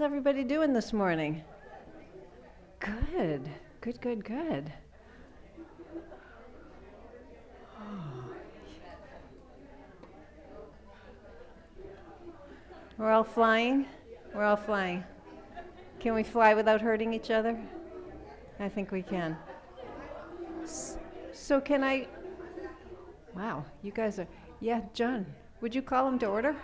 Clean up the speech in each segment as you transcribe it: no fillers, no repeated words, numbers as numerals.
How's everybody doing this morning? Good, good, good, good. We're all flying? We're all flying. Can we fly without hurting each other? I think we can. So can I? Wow, you guys are. Yeah, John, would you call him to order?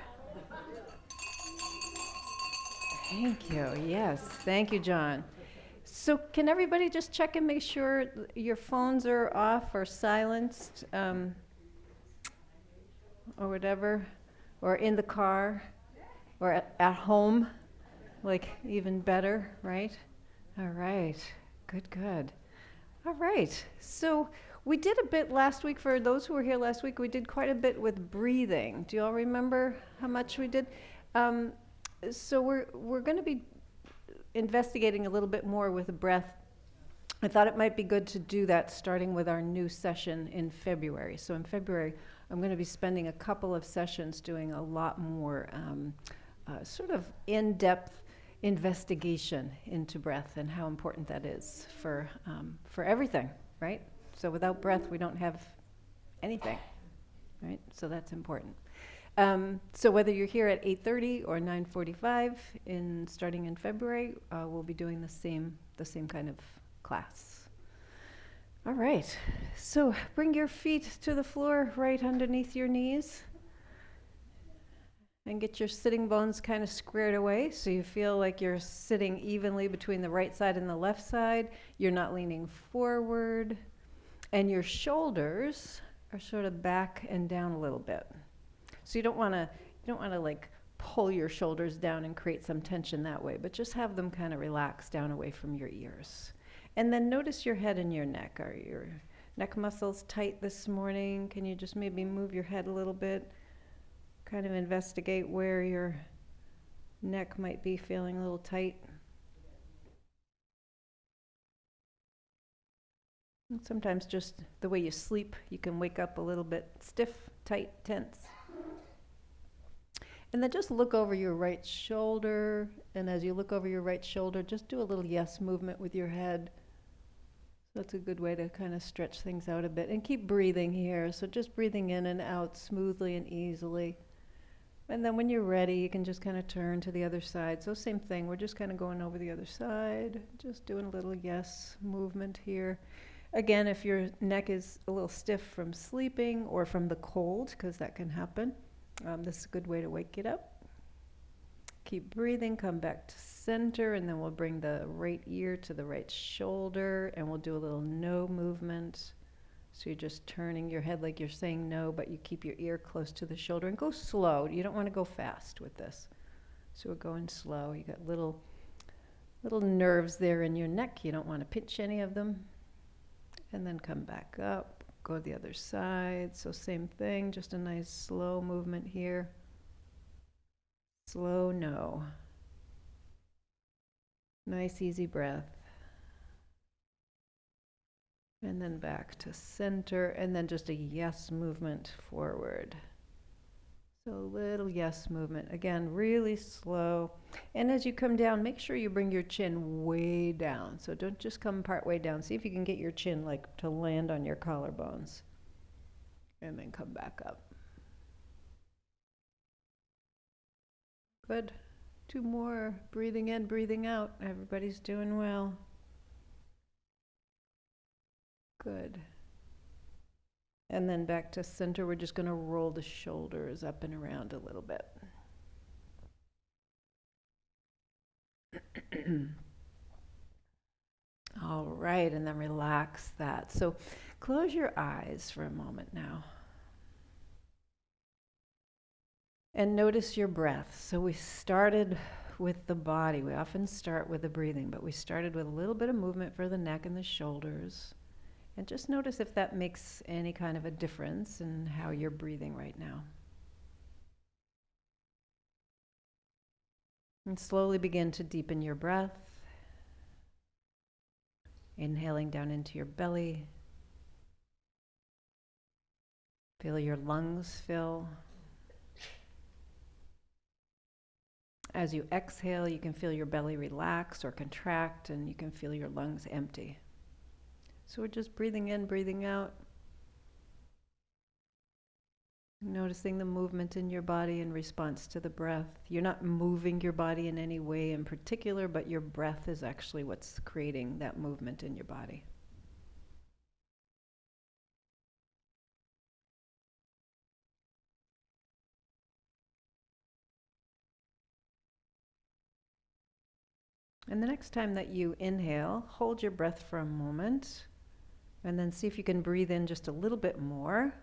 Thank you. Yes, thank you, John. So can everybody just check and make sure your phones are off or silenced, or whatever, or in the car, or at home, like even better, right? All right, good, good. All right, so we did a bit last week. For those who were here last week, we did quite a bit with breathing. Do you all remember how much we did? Um, so we're going to be investigating a little bit more with the breath. I thought it might be good to do that starting with our new session in February. So in February, I'm going to be spending a couple of sessions doing a lot more sort of in-depth investigation into breath and how important that is for everything, right? So without breath, we don't have anything, right? So that's important. So whether you're here at 8:30 or 9:45, starting in February, we'll be doing the same kind of class. All right. So bring your feet to the floor right underneath your knees. And get your sitting bones kind of squared away so you feel like you're sitting evenly between the right side and the left side. You're not leaning forward. And your shoulders are sort of back and down a little bit. So you don't want to like pull your shoulders down and create some tension that way, but just have them kind of relax down away from your ears. And then notice your head and your neck. Are your neck muscles tight this morning? Can you just maybe move your head a little bit? Kind of investigate where your neck might be feeling a little tight. And sometimes just the way you sleep, you can wake up a little bit stiff, tight, tense. And then just look over your right shoulder. And as you look over your right shoulder, just do a little yes movement with your head. So that's a good way to kind of stretch things out a bit. And keep breathing here. So just breathing in and out smoothly and easily. And then when you're ready, you can just kind of turn to the other side. So same thing, we're just kind of going over the other side, just doing a little yes movement here. Again, if your neck is a little stiff from sleeping or from the cold, because that can happen, this is a good way to wake it up. Keep breathing, come back to center, and then we'll bring the right ear to the right shoulder, and we'll do a little no movement. So you're just turning your head like you're saying no, but you keep your ear close to the shoulder and go slow. You don't want to go fast with this. So we're going slow. You got little nerves there in your neck. You don't want to pinch any of them. And then come back up, go to the other side. So same thing, just a nice slow movement here. Slow no. Nice easy breath. And then back to center, and then just a yes movement forward. So a little yes movement. Again, really slow. And as you come down, make sure you bring your chin way down. So don't just come part way down. See if you can get your chin like to land on your collarbones. And then come back up. Good. 2 more. Breathing in, breathing out. Everybody's doing well. Good. And then back to center. We're just going to roll the shoulders up and around a little bit. All right, and then relax that. So close your eyes for a moment now. And notice your breath. So we started with the body. We often start with the breathing, but we started with a little bit of movement for the neck and the shoulders. And just notice if that makes any kind of a difference in how you're breathing right now. And slowly begin to deepen your breath. Inhaling down into your belly. Feel your lungs fill. As you exhale, you can feel your belly relax or contract, and you can feel your lungs empty. So we're just breathing in, breathing out. Noticing the movement in your body in response to the breath. You're not moving your body in any way in particular, but your breath is actually what's creating that movement in your body. And the next time that you inhale, hold your breath for a moment, and then see if you can breathe in just a little bit more.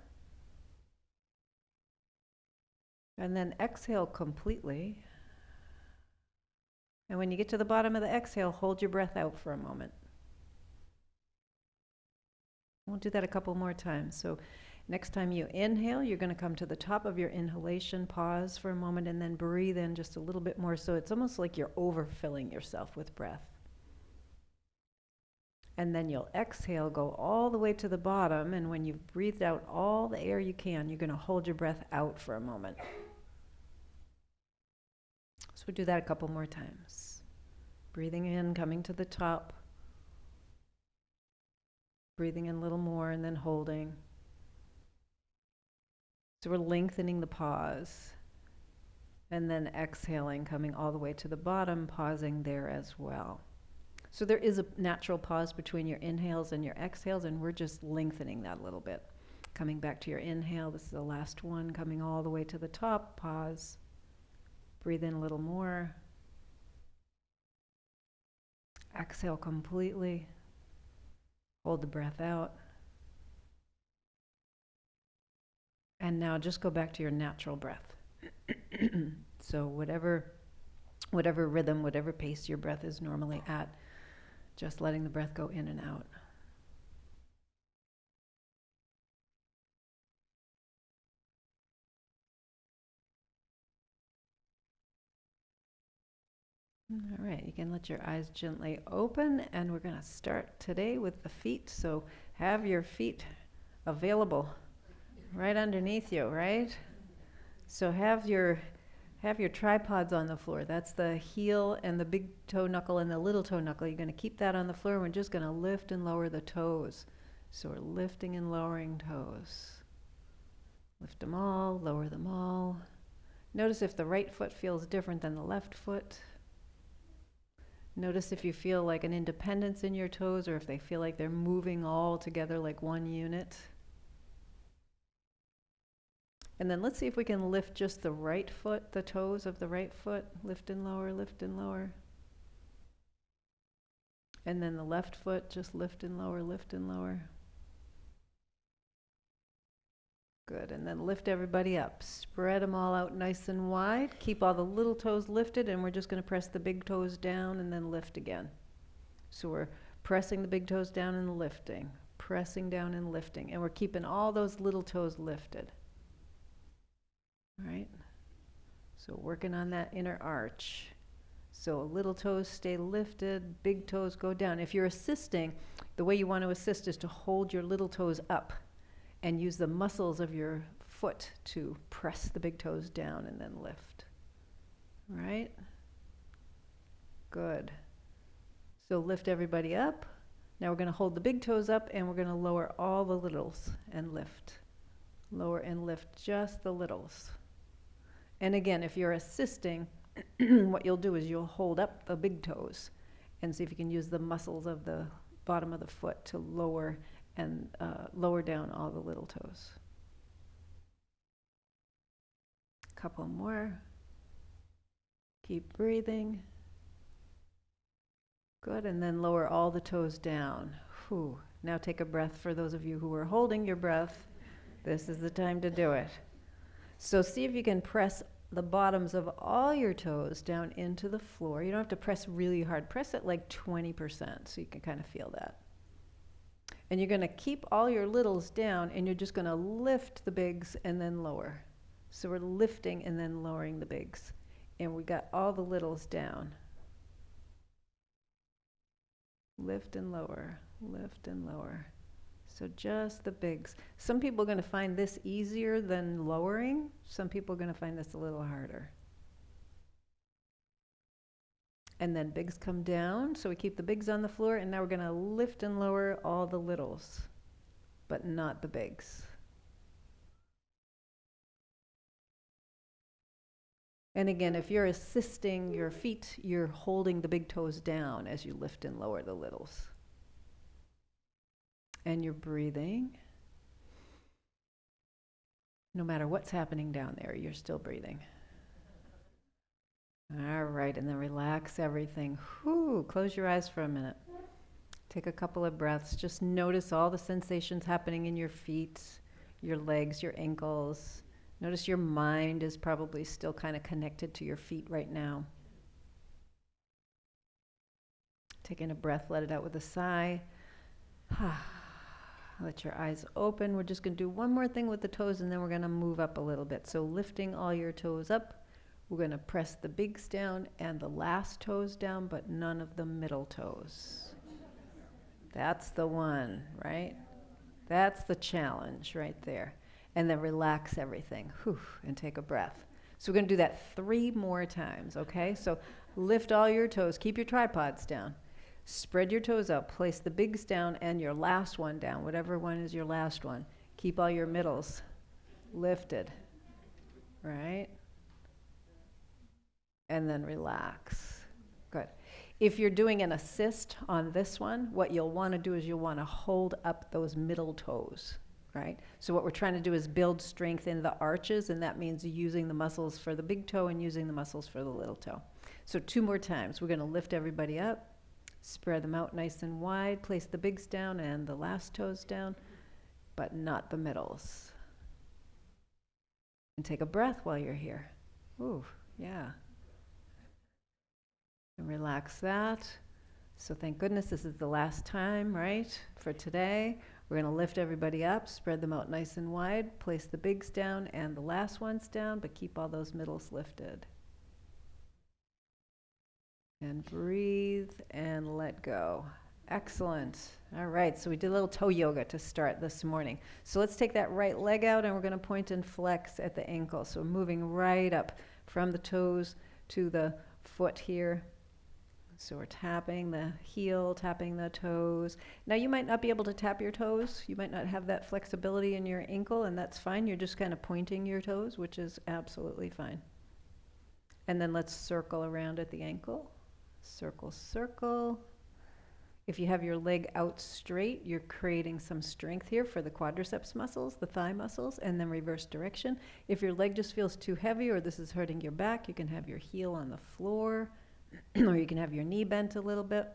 And then exhale completely. And when you get to the bottom of the exhale, hold your breath out for a moment. We'll do that a couple more times. So next time you inhale, you're going to come to the top of your inhalation, pause for a moment, and then breathe in just a little bit more. So it's almost like you're overfilling yourself with breath. And then you'll exhale, go all the way to the bottom, and when you've breathed out all the air you can, you're going to hold your breath out for a moment. So we'll do that a couple more times. Breathing in, coming to the top. Breathing in a little more and then holding. So we're lengthening the pause. And then exhaling, coming all the way to the bottom, pausing there as well. So there is a natural pause between your inhales and your exhales, and we're just lengthening that a little bit. Coming back to your inhale, this is the last one, coming all the way to the top, pause. Breathe in a little more. Exhale completely. Hold the breath out. And now just go back to your natural breath. So whatever rhythm, whatever pace your breath is normally at, just letting the breath go in and out. All right, you can let your eyes gently open, and we're going to start today with the feet. So have your feet available right underneath you, right? So have your tripods on the floor. That's the heel and the big toe knuckle and the little toe knuckle. You're going to keep that on the floor. We're just going to lift and lower the toes. So we're lifting and lowering toes. Lift them all, lower them all. Notice if the right foot feels different than the left foot. Notice if you feel like an independence in your toes or if they feel like they're moving all together like one unit. And then let's see if we can lift just the right foot, the toes of the right foot. Lift and lower, lift and lower. And then the left foot, just lift and lower, lift and lower. Good, and then lift everybody up. Spread them all out nice and wide. Keep all the little toes lifted, and we're just going to press the big toes down and then lift again. So we're pressing the big toes down and lifting, pressing down and lifting, and we're keeping all those little toes lifted. All right? So working on that inner arch. So little toes stay lifted, big toes go down. If you're assisting, the way you want to assist is to hold your little toes up and use the muscles of your foot to press the big toes down and then lift. Right? Good. So lift everybody up. Now we're going to hold the big toes up and we're going to lower all the littles and lift. Lower and lift just the littles. And again, if you're assisting, what you'll do is you'll hold up the big toes and see if you can use the muscles of the bottom of the foot to lower and lower down all the little toes. Couple more. Keep breathing. Good, and then lower all the toes down. Whew. Now take a breath for those of you who are holding your breath. This is the time to do it. So see if you can press the bottoms of all your toes down into the floor. You don't have to press really hard. Press it like 20% so you can kind of feel that. And you're going to keep all your littles down, and you're just going to lift the bigs and then lower. So we're lifting and then lowering the bigs. And we got all the littles down. Lift and lower, lift and lower. So just the bigs. Some people are going to find this easier than lowering. Some people are going to find this a little harder. And then bigs come down. So we keep the bigs on the floor, and now we're going to lift and lower all the littles, but not the bigs. And again, if you're assisting your feet, you're holding the big toes down as you lift and lower the littles. And you're breathing. No matter what's happening down there, you're still breathing. All right, and then relax everything. Whew, close your eyes for a minute. Take a couple of breaths. Just notice all the sensations happening in your feet, your legs, your ankles. Notice your mind is probably still kind of connected to your feet right now. Taking a breath, let it out with a sigh. Let your eyes open. We're just going to do one more thing with the toes, and then we're going to move up a little bit. So lifting all your toes up. We're going to press the bigs down and the last toes down, but none of the middle toes. That's the one, right? That's the challenge right there. And then relax everything. Whew, and take a breath. So we're going to do that 3 more times, okay? So lift all your toes. Keep your tripods down. Spread your toes out. Place the bigs down and your last one down, whatever one is your last one. Keep all your middles lifted, right? And then relax. Good. If you're doing an assist on this one, what you'll want to do is you'll want to hold up those middle toes, right? So what we're trying to do is build strength in the arches, and that means using the muscles for the big toe and using the muscles for the little toe. So 2 more times. We're going to lift everybody up, spread them out nice and wide, place the bigs down and the last toes down, but not the middles. And take a breath while you're here. Ooh, yeah. And relax that. So thank goodness this is the last time, right, for today. We're going to lift everybody up, spread them out nice and wide, place the bigs down and the last ones down, but keep all those middles lifted. And breathe and let go. Excellent. All right, so we did a little toe yoga to start this morning. So let's take that right leg out, and we're going to point and flex at the ankle. So we're moving right up from the toes to the foot here. So we're tapping the heel, tapping the toes. Now you might not be able to tap your toes. You might not have that flexibility in your ankle, and that's fine. You're just kind of pointing your toes, which is absolutely fine. And then let's circle around at the ankle. Circle, circle. If you have your leg out straight, you're creating some strength here for the quadriceps muscles, the thigh muscles, and then reverse direction. If your leg just feels too heavy or this is hurting your back, you can have your heel on the floor. Or you can have your knee bent a little bit.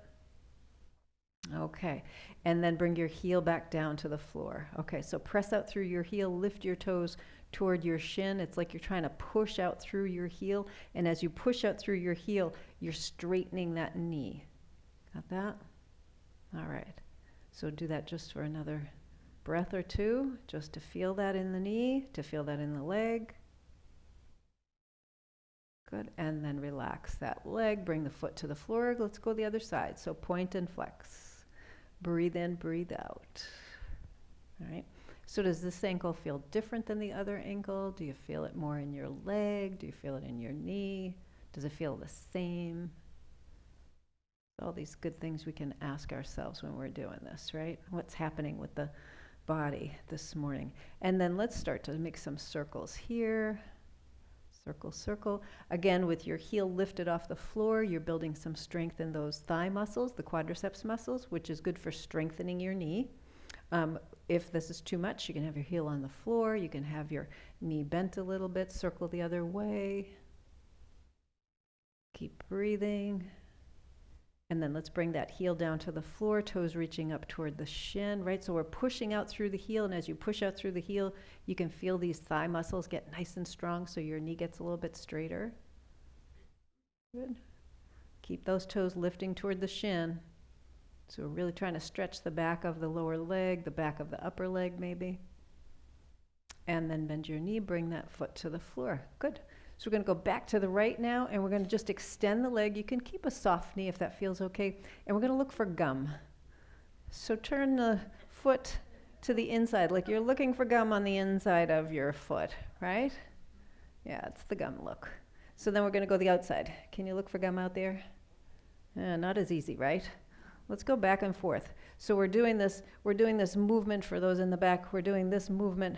Okay, and then bring your heel back down to the floor. Okay, so press out through your heel, lift your toes toward your shin. It's like you're trying to push out through your heel, and as you push out through your heel, you're straightening that knee. Got that? All right, so do that just for another breath or 2, just to feel that in the knee, to feel that in the leg. Good, and then relax that leg, bring the foot to the floor. Let's go the other side. So point and flex. Breathe in, breathe out. All right, so does this ankle feel different than the other ankle? Do you feel it more in your leg? Do you feel it in your knee? Does it feel the same? All these good things we can ask ourselves when we're doing this, right? What's happening with the body this morning? And then let's start to make some circles here. Circle, circle. Again, with your heel lifted off the floor, you're building some strength in those thigh muscles, the quadriceps muscles, which is good for strengthening your knee. If this is too much, you can have your heel on the floor. You can have your knee bent a little bit. Circle the other way. Keep breathing. And then let's bring that heel down to the floor, toes reaching up toward the shin, right? So we're pushing out through the heel, and as you push out through the heel, you can feel these thigh muscles get nice and strong so your knee gets a little bit straighter. Good. Keep those toes lifting toward the shin. So we're really trying to stretch the back of the lower leg, the back of the upper leg maybe. And then bend your knee, bring that foot to the floor. Good. So we're going to go back to the right now, and we're going to just extend the leg. You can keep a soft knee if that feels okay. And we're going to look for gum. So turn the foot to the inside, like you're looking for gum on the inside of your foot, right? Yeah, it's the gum look. So then we're going to go the outside. Can you look for gum out there? Not as easy, right? Let's go back and forth. So we're doing this movement for those in the back. We're doing this movement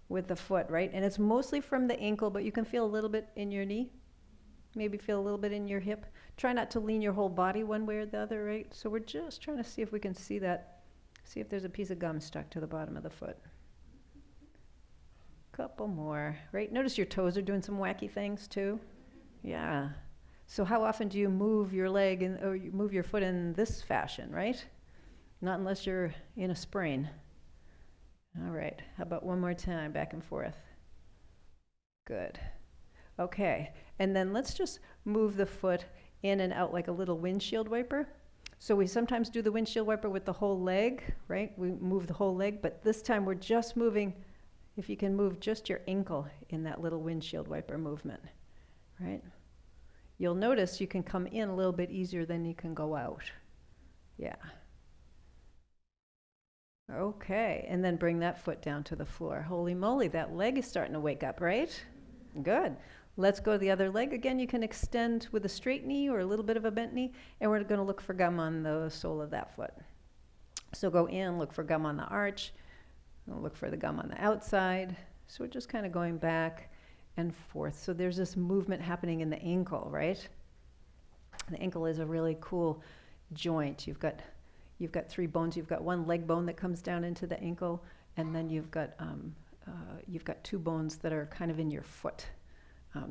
with the foot, right? And it's mostly from the ankle, but you can feel a little bit in your knee. Maybe feel a little bit in your hip. Try not to lean your whole body one way or the other, right? So we're just trying to see if we can see that. See if there's a piece of gum stuck to the bottom of the foot. Couple more, right? Notice your toes are doing some wacky things too. Yeah. So how often do you move your leg or you move your foot in this fashion, right? Not unless you're in a sprain. All right. How about one more time, back and forth? Good. Okay. And then let's just move the foot in and out like a little windshield wiper. So we sometimes do the windshield wiper with the whole leg, right? We move the whole leg, but this time we're just moving, if you can move just your ankle in that little windshield wiper movement, right? You'll notice you can come in a little bit easier than you can go out. Yeah. Okay, and then bring that foot down to the floor. Holy moly, that leg is starting to wake up, right? Good. Let's go to the other leg. Again, you can extend with a straight knee or a little bit of a bent knee, and we're going to look for gum on the sole of that foot. So go in, look for gum on the arch, look for the gum on the outside. So we're just kind of going back and forth. So there's this movement happening in the ankle, right? The ankle is a really cool joint. You've got 3 bones. You've got one leg bone that comes down into the ankle, and then you've got 2 bones that are kind of in your foot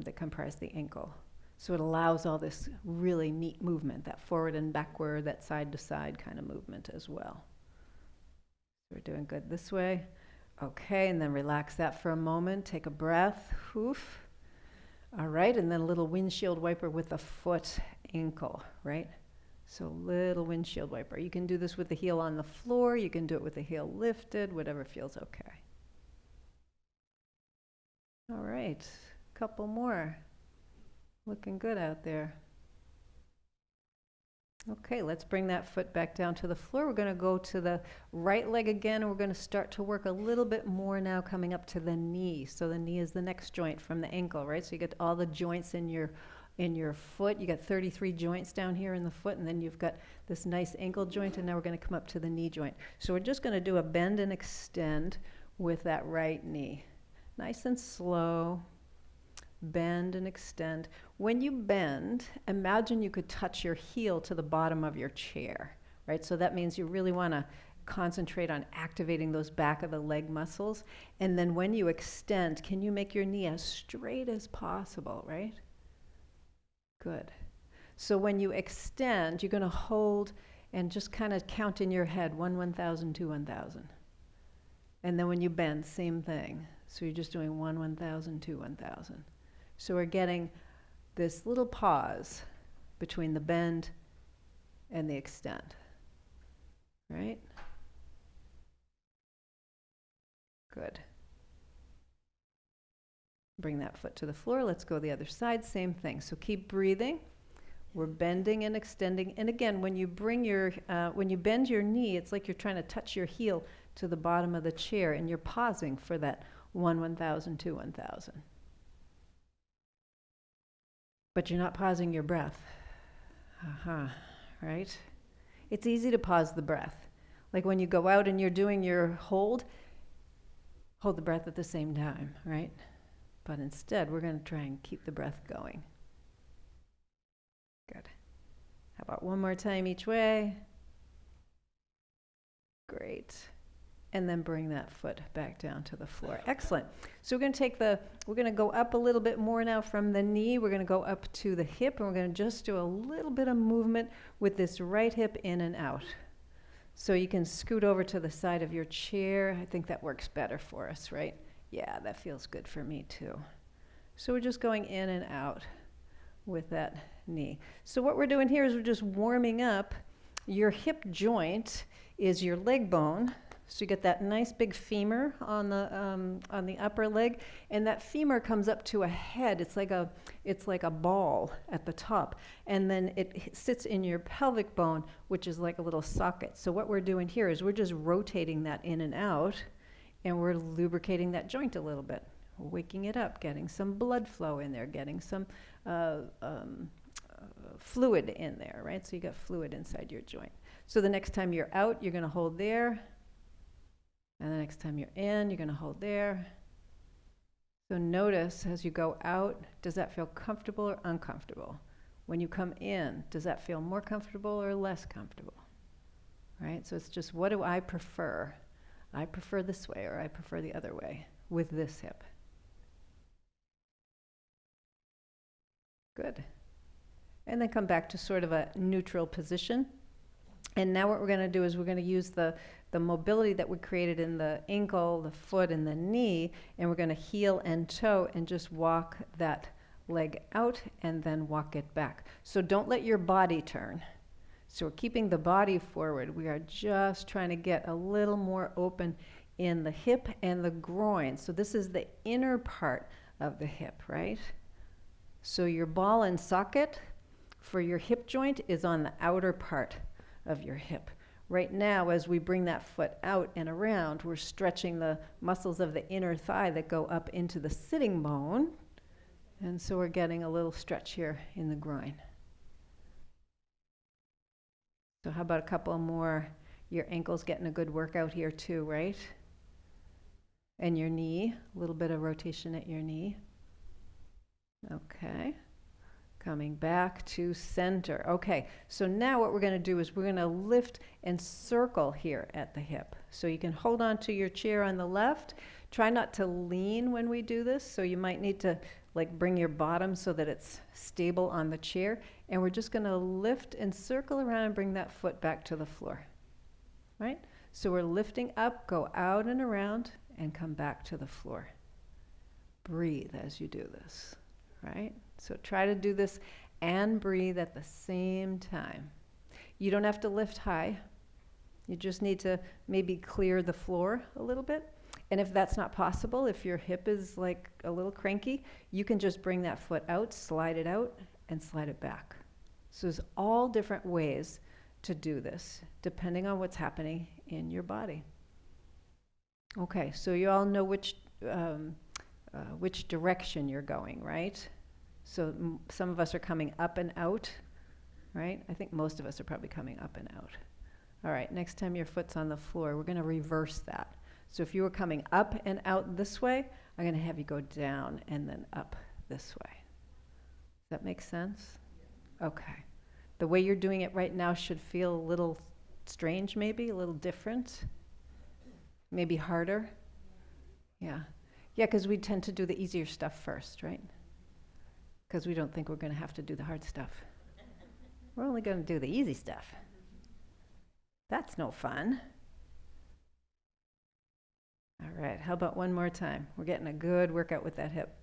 that comprise the ankle. So it allows all this really neat movement, that forward and backward, that side to side kind of movement as well. We're doing good this way. Okay, and then relax that for a moment. Take a breath. Oof. All right, and then a little windshield wiper with the foot ankle, right? So little windshield wiper. You can do this with the heel on the floor. You can do it with the heel lifted, whatever feels okay. All right, couple more. Looking good out there. Okay, let's bring that foot back down to the floor. We're going to go to the right leg again, and we're going to start to work a little bit more now coming up to the knee. So the knee is the next joint from the ankle, right? So you get all the joints in your foot. You got 33 joints down here in the foot, and then you've got this nice ankle joint, and now we're going to come up to the knee joint. So we're just going to do a bend and extend with that right knee. Nice and slow. Bend and extend. When you bend, imagine you could touch your heel to the bottom of your chair, right? So that means you really want to concentrate on activating those back of the leg muscles. And then when you extend, can you make your knee as straight as possible, right? Good. So when you extend, you're going to hold and just kind of count in your head 1, 1,000, 2, 1,000. And then when you bend, same thing. So you're just doing 1, 1,000, 2, 1,000. So we're getting this little pause between the bend and the extend, right? Good. Bring that foot to the floor. Let's go the other side. Same thing. So keep breathing. We're bending and extending. And again, when you bend your knee, it's like you're trying to touch your heel to the bottom of the chair, and you're pausing for that 1, 1,000, 2, 1,000. But you're not pausing your breath. Right? It's easy to pause the breath. Like when you go out and you're doing your hold the breath at the same time, right? But instead, we're going to try and keep the breath going. Good. How about one more time each way? Great. And then bring that foot back down to the floor. Excellent. So we're going to go up a little bit more now from the knee. We're going to go up to the hip, and we're going to just do a little bit of movement with this right hip in and out. So you can scoot over to the side of your chair. I think that works better for us, right? Yeah, that feels good for me too. So we're just going in and out with that knee. So what we're doing here is we're just warming up. Your hip joint is your leg bone. So you get that nice big femur on the upper leg, and that femur comes up to a head. It's like a ball at the top, and then it sits in your pelvic bone, which is like a little socket. So what we're doing here is we're just rotating that in and out, and we're lubricating that joint a little bit, waking it up, getting some blood flow in there, getting some fluid in there, right? So you got fluid inside your joint. So the next time you're out, you're going to hold there. And the next time you're in, you're going to hold there. So notice as you go out, does that feel comfortable or uncomfortable? When you come in, does that feel more comfortable or less comfortable? Right? So it's just, what do I prefer? I prefer this way or I prefer the other way with this hip. Good. And then come back to sort of a neutral position. And now what we're going to do is we're going to use the mobility that we created in the ankle, the foot, and the knee, and we're going to heel and toe and just walk that leg out and then walk it back. So don't let your body turn. So we're keeping the body forward. We are just trying to get a little more open in the hip and the groin. So this is the inner part of the hip, right? So your ball and socket for your hip joint is on the outer part of your hip. Right now, as we bring that foot out and around, we're stretching the muscles of the inner thigh that go up into the sitting bone. And so we're getting a little stretch here in the groin. So how about a couple more? Your ankle's getting a good workout here too, right? And your knee, a little bit of rotation at your knee. Okay. Coming back to center. Okay, so now what we're going to do is we're going to lift and circle here at the hip. So you can hold on to your chair on the left. Try not to lean when we do this. So you might need to like bring your bottom so that it's stable on the chair. And we're just going to lift and circle around and bring that foot back to the floor. Right? So we're lifting up, go out and around, and come back to the floor. Breathe as you do this. Right? So try to do this and breathe at the same time. You don't have to lift high. You just need to maybe clear the floor a little bit. And if that's not possible, if your hip is like a little cranky, you can just bring that foot out, slide it out, and slide it back. So there's all different ways to do this, depending on what's happening in your body. Okay, so you all know which direction you're going, right? So some of us are coming up and out, right? I think most of us are probably coming up and out. All right, next time your foot's on the floor, we're going to reverse that. So if you were coming up and out this way, I'm going to have you go down and then up this way. Does that make sense? Okay. The way you're doing it right now should feel a little strange, maybe, a little different, maybe harder. Yeah. Yeah, because we tend to do the easier stuff first, right? Because we don't think we're going to have to do the hard stuff. We're only going to do the easy stuff. That's no fun. All right, how about one more time? We're getting a good workout with that hip.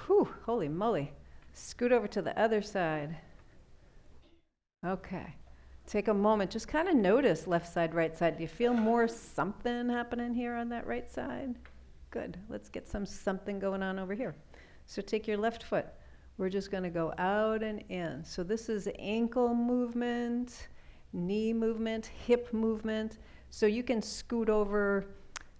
Whew, holy moly. Scoot over to the other side. Okay. Take a moment, just kind of notice left side, right side. Do you feel more something happening here on that right side? Good. Let's get some something going on over here. So take your left foot. We're just going to go out and in. So this is ankle movement, knee movement, hip movement. So you can scoot over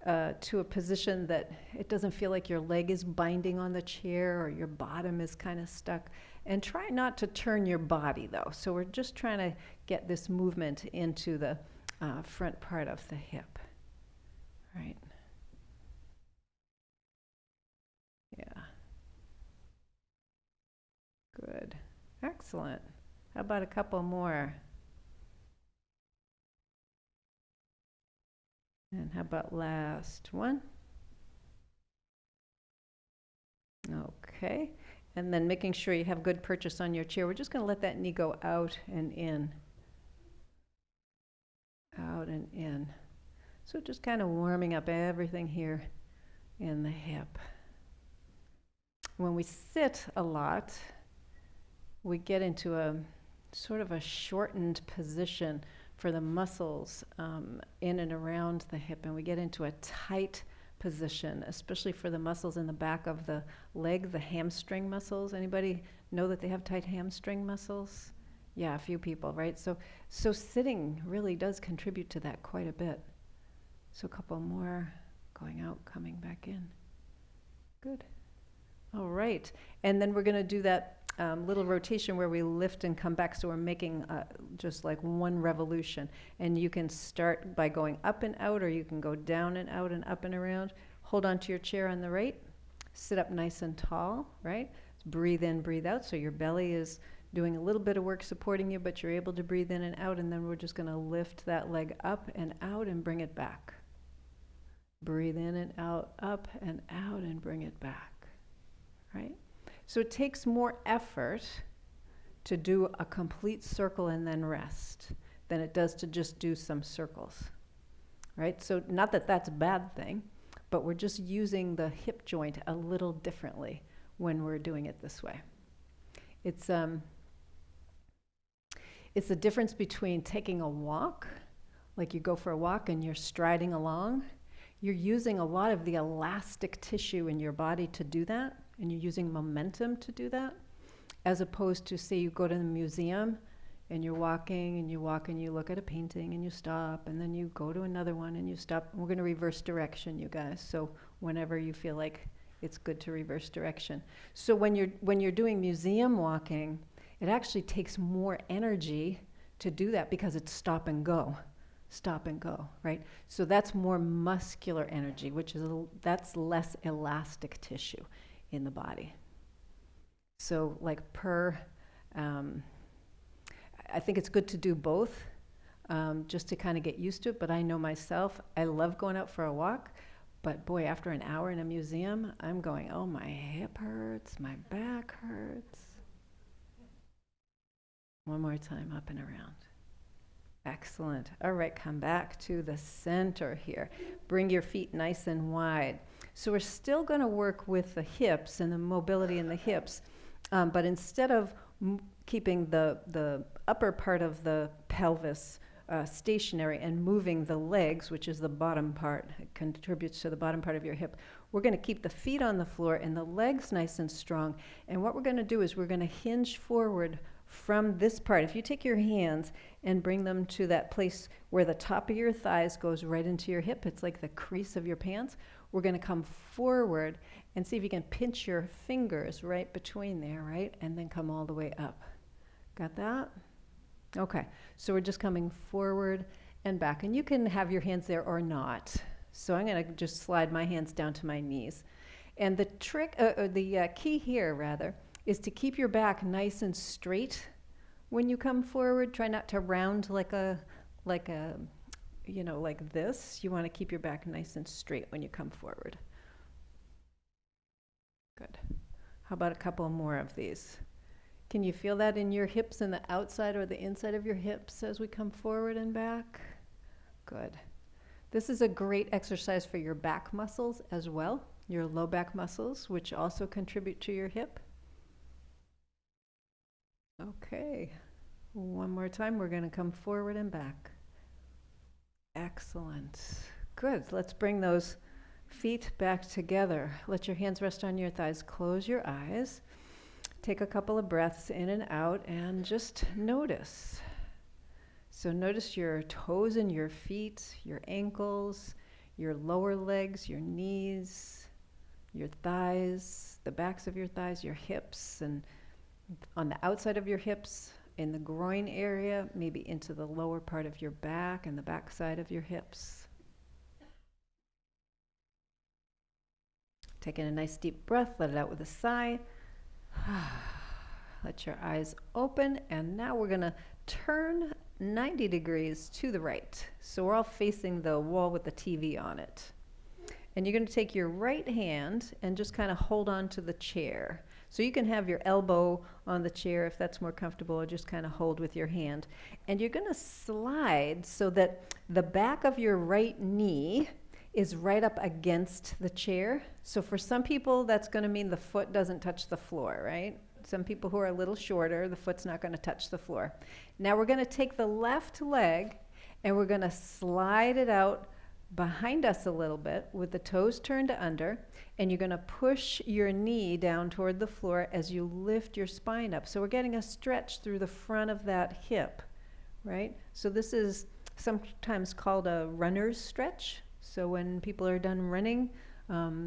to a position that it doesn't feel like your leg is binding on the chair or your bottom is kind of stuck. And try not to turn your body though. So we're just trying to get this movement into the front part of the hip. Right? Yeah. Good. Excellent. How about a couple more? And how about last one? Okay. And then making sure you have good purchase on your chair. We're just going to let that knee go out and in. Out and in. So just kind of warming up everything here in the hip. When we sit a lot, we get into a sort of a shortened position for the muscles in and around the hip, and we get into a tight position, especially for the muscles in the back of the leg, the hamstring muscles. Anybody know that they have tight hamstring muscles? Yeah, a few people, right? So sitting really does contribute to that quite a bit. So a couple more, going out, coming back in. Good. All right, and then we're going to do that little rotation where we lift and come back. So we're making just like one revolution. And you can start by going up and out, or you can go down and out and up and around. Hold on to your chair on the right. Sit up nice and tall, right? Breathe in, breathe out. So your belly is doing a little bit of work supporting you, but you're able to breathe in and out. And then we're just going to lift that leg up and out and bring it back. Breathe in and out, up and out, and bring it back, right? So it takes more effort to do a complete circle and then rest than it does to just do some circles, right? So not that that's a bad thing, but we're just using the hip joint a little differently when we're doing it this way. It's the difference between taking a walk, like you go for a walk and you're striding along. You're using a lot of the elastic tissue in your body to do that, and you're using momentum to do that, as opposed to, say, you go to the museum and you're walking and you walk and you look at a painting and you stop, and then you go to another one and you stop. We're going to reverse direction, you guys, so whenever you feel like it's good to reverse direction. So when you're doing museum walking, it actually takes more energy to do that because it's stop and go, right? So that's more muscular energy, that's less elastic tissue in the body. So like I think it's good to do both, just to kind of get used to it. But I know myself, I love going out for a walk, but boy, after an hour in a museum, I'm going, oh, my hip hurts, my back hurts. One more time, up and around. Excellent. All right, come back to the center here. Bring your feet nice and wide. So we're still going to work with the hips and the mobility in the hips, but instead of keeping the upper part of the pelvis stationary and moving the legs, which is the bottom part, it contributes to the bottom part of your hip, we're going to keep the feet on the floor and the legs nice and strong. And what we're going to do is we're going to hinge forward from this part. If you take your hands and bring them to that place where the top of your thighs goes right into your hip, it's like the crease of your pants. We're going to come forward and see if you can pinch your fingers right between there, right? And then come all the way up. Got that? Okay, so we're just coming forward and back. And you can have your hands there or not. So I'm going to just slide my hands down to my knees. And the trick, the key here, rather, is to keep your back nice and straight when you come forward. Try not to round like this. You want to keep your back nice and straight when you come forward. Good. How about a couple more of these? Can you feel that in your hips and the outside or the inside of your hips as we come forward and back? Good. This is a great exercise for your back muscles as well, your low back muscles, which also contribute to your hip. Okay, one more time. We're going to come forward and back. Excellent. Good. Let's bring those feet back together. Let your hands rest on your thighs. Close your eyes. Take a couple of breaths in and out and just notice. So notice your toes and your feet, your ankles, your lower legs, your knees, your thighs, the backs of your thighs, your hips, and on the outside of your hips, in the groin area, maybe into the lower part of your back and the back side of your hips. Taking a nice deep breath, let it out with a sigh. Let your eyes open, and now we're going to turn 90 degrees to the right. So we're all facing the wall with the TV on it. And you're going to take your right hand and just kind of hold on to the chair. So you can have your elbow on the chair if that's more comfortable, or just kind of hold with your hand. And you're going to slide so that the back of your right knee is right up against the chair. So for some people, that's going to mean the foot doesn't touch the floor, right? Some people who are a little shorter, the foot's not going to touch the floor. Now we're going to take the left leg and we're going to slide it out behind us a little bit with the toes turned under, and you're going to push your knee down toward the floor as you lift your spine up. So we're getting a stretch through the front of that hip, right? So this is sometimes called a runner's stretch. So when people are done running,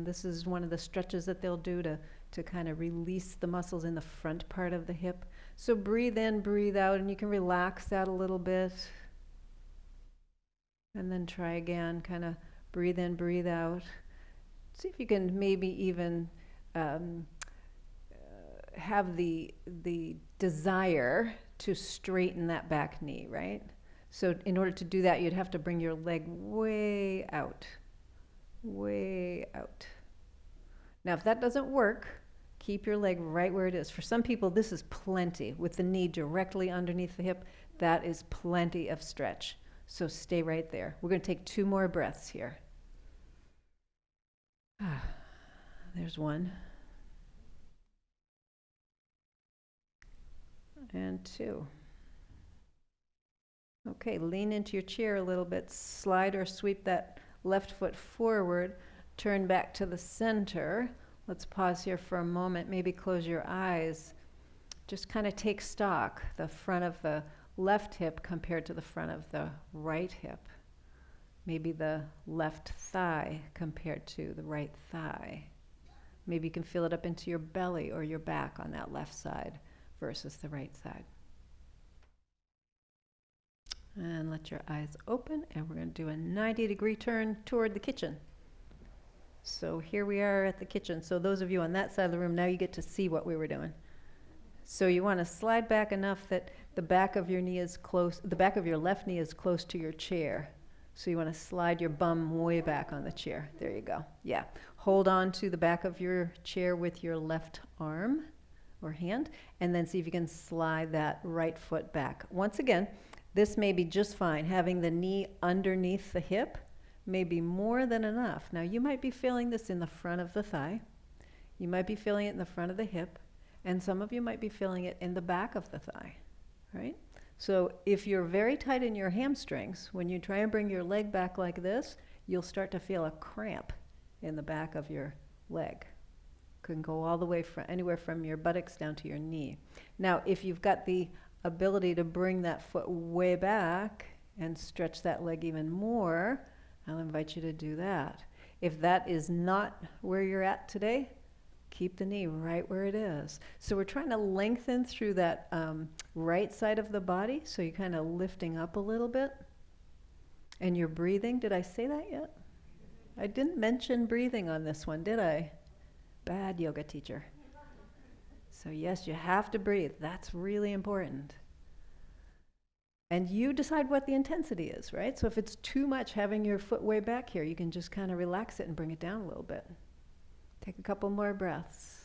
this is one of the stretches that they'll do to to kind of release the muscles in the front part of the hip. So breathe in, breathe out, and you can relax that a little bit. And then try again, kind of breathe in, breathe out. See if you can maybe even have the desire to straighten that back knee, right? So in order to do that, you'd have to bring your leg way out, way out. Now, if that doesn't work, keep your leg right where it is. For some people, this is plenty. With the knee directly underneath the hip, that is plenty of stretch. So stay right there. We're going to take 2 more breaths here. There's 1. And 2. Okay, lean into your chair a little bit. Slide or sweep that left foot forward. Turn back to the center. Let's pause here for a moment. Maybe close your eyes. Just kind of take stock, the front of the left hip compared to the front of the right hip. Maybe the left thigh compared to the right thigh. Maybe you can feel it up into your belly or your back on that left side versus the right side. And let your eyes open, and we're going to do a 90-degree turn toward the kitchen. So here we are at the kitchen. So those of you on that side of the room, now you get to see what we were doing. So you want to slide back enough that the back of your knee is close, the back of your left knee is close to your chair. So you want to slide your bum way back on the chair. There you go. Yeah. Hold on to the back of your chair with your left arm or hand, and then see if you can slide that right foot back. Once again, this may be just fine. Having the knee underneath the hip may be more than enough. Now, you might be feeling this in the front of the thigh. You might be feeling it in the front of the hip. And some of you might be feeling it in the back of the thigh, right? So if you're very tight in your hamstrings, when you try and bring your leg back like this, you'll start to feel a cramp in the back of your leg. Can go all the way from anywhere from your buttocks down to your knee. Now, if you've got the ability to bring that foot way back and stretch that leg even more, I'll invite you to do that. If that is not where you're at today, keep the knee right where it is. So we're trying to lengthen through that right side of the body, so you're kind of lifting up a little bit. And you're breathing. Did I say that yet? I didn't mention breathing on this one, did I? Bad yoga teacher. So yes, you have to breathe. That's really important. And you decide what the intensity is, right? So if it's too much having your foot way back here, you can just kind of relax it and bring it down a little bit. Take a couple more breaths.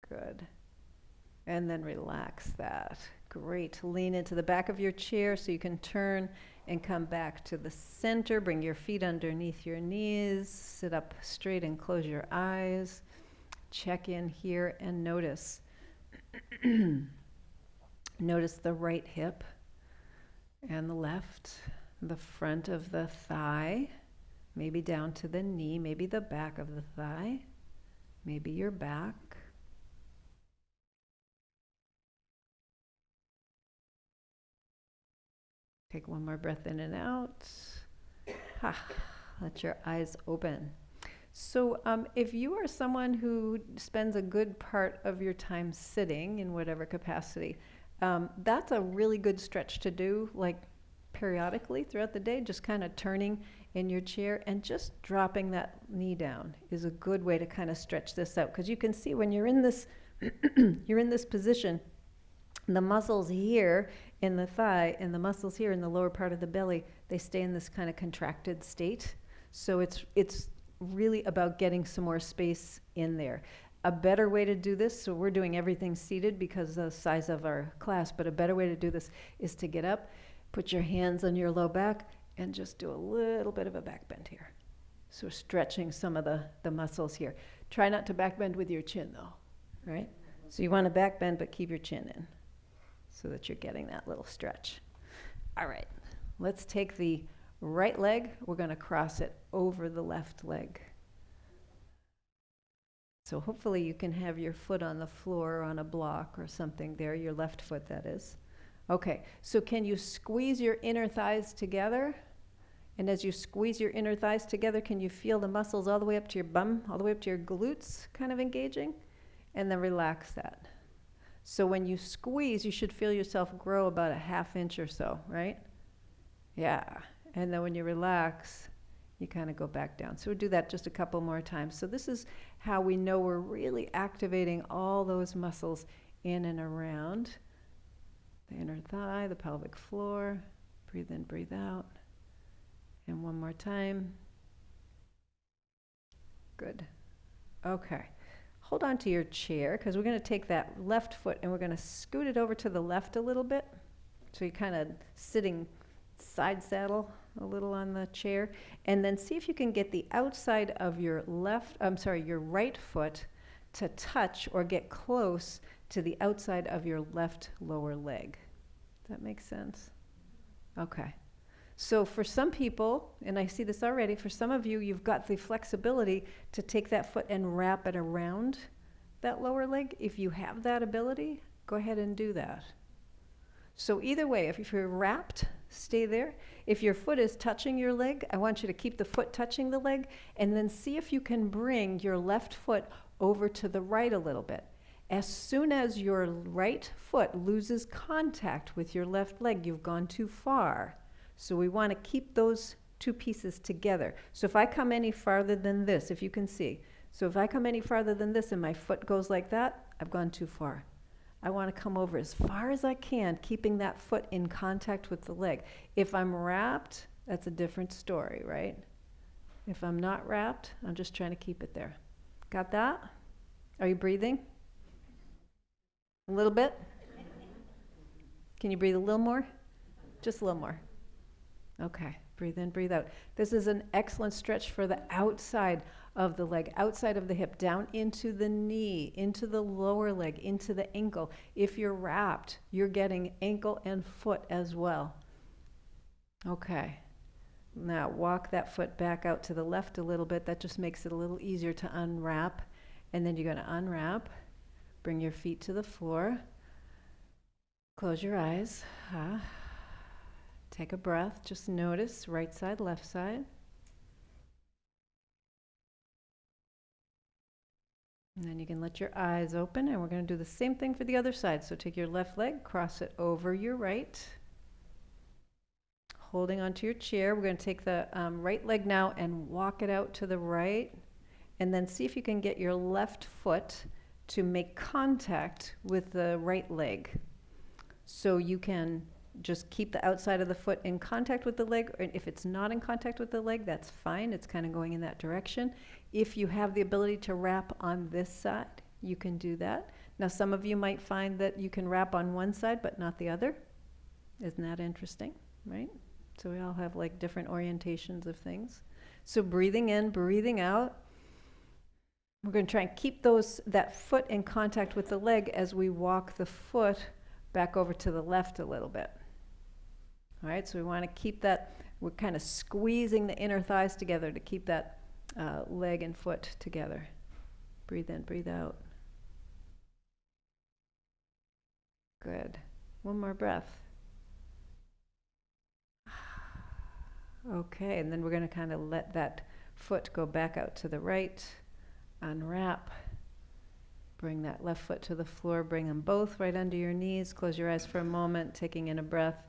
Good. And then relax that. Great. Lean into the back of your chair so you can turn and come back to the center. Bring your feet underneath your knees. Sit up straight and close your eyes. Check in here and notice. Notice the right hip and the left. The front of the thigh, maybe down to the knee, maybe the back of the thigh, maybe your back. Take 1 more breath in and out. Let your eyes open. So if you are someone who spends a good part of your time sitting in whatever capacity, that's a really good stretch to do, like periodically throughout the day. Just kind of turning in your chair and just dropping that knee down is a good way to kind of stretch this out, because you can see when you're in this you're in this position, the muscles here in the thigh and the muscles here in the lower part of the belly, they stay in this kind of contracted state. So it's really about getting some more space in there. A better way to do this, so we're doing everything seated because of the size of our class, but a better way to do this is to get up, put your hands on your low back, and just do a little bit of a back bend here. So stretching some of the muscles here. Try not to back bend with your chin though, right? So you want to back bend, but keep your chin in so that you're getting that little stretch. All right, let's take the right leg. We're going to cross it over the left leg. So hopefully you can have your foot on the floor or on a block or something there, your left foot that is. Okay, so can you squeeze your inner thighs together? And as you squeeze your inner thighs together, can you feel the muscles all the way up to your bum, all the way up to your glutes kind of engaging? And then relax that. So when you squeeze, you should feel yourself grow about a ½ inch or so, right? Yeah. And then when you relax, you kind of go back down. So we'll do that just a couple more times. So this is how we know we're really activating all those muscles in and around the inner thigh, the pelvic floor. Breathe in, breathe out. And one more time. Good. Okay. Hold on to your chair, because we're going to take that left foot and we're going to scoot it over to the left a little bit. So you're kind of sitting side saddle a little on the chair. And then see if you can get the outside of your your right foot to touch or get close to the outside of your left lower leg. Does that make sense? Okay. So for some people, and I see this already, for some of you, you've got the flexibility to take that foot and wrap it around that lower leg. If you have that ability, go ahead and do that. So either way, if you're wrapped, stay there. If your foot is touching your leg, I want you to keep the foot touching the leg, and then see if you can bring your left foot over to the right a little bit. As soon as your right foot loses contact with your left leg, you've gone too far. So we want to keep those two pieces together. So if I come any farther than this, if you can see, so if I come any farther than this and my foot goes like that, I've gone too far. I want to come over as far as I can, keeping that foot in contact with the leg. If I'm wrapped, that's a different story, right? If I'm not wrapped, I'm just trying to keep it there. Got that? Are you breathing? A little bit? Can you breathe a little more? Just a little more. Okay, breathe in, breathe out. This is an excellent stretch for the outside of the leg, outside of the hip, down into the knee, into the lower leg, into the ankle. If you're wrapped, you're getting ankle and foot as well. Okay, now walk that foot back out to the left a little bit. That just makes it a little easier to unwrap. And then you're going to unwrap, bring your feet to the floor, close your eyes. Take a breath, just notice right side, left side. And then you can let your eyes open, and we're going to do the same thing for the other side. So take your left leg, cross it over your right. Holding onto your chair, we're going to take the right leg now and walk it out to the right. And then see if you can get your left foot to make contact with the right leg. So you can just keep the outside of the foot in contact with the leg, or if it's not in contact with the leg, that's fine. It's kind of going in that direction. If you have the ability to wrap on this side, you can do that. Now, some of you might find that you can wrap on one side but not the other. Isn't that interesting, right? So we all have like different orientations of things. So breathing in, breathing out. We're going to try and keep that foot in contact with the leg as we walk the foot back over to the left a little bit. All right, so we want to keep that, we're kind of squeezing the inner thighs together to keep that leg and foot together. Breathe in, breathe out. Good. One more breath. Okay, and then we're going to kind of let that foot go back out to the right, unwrap. Bring that left foot to the floor, bring them both right under your knees. Close your eyes for a moment, taking in a breath.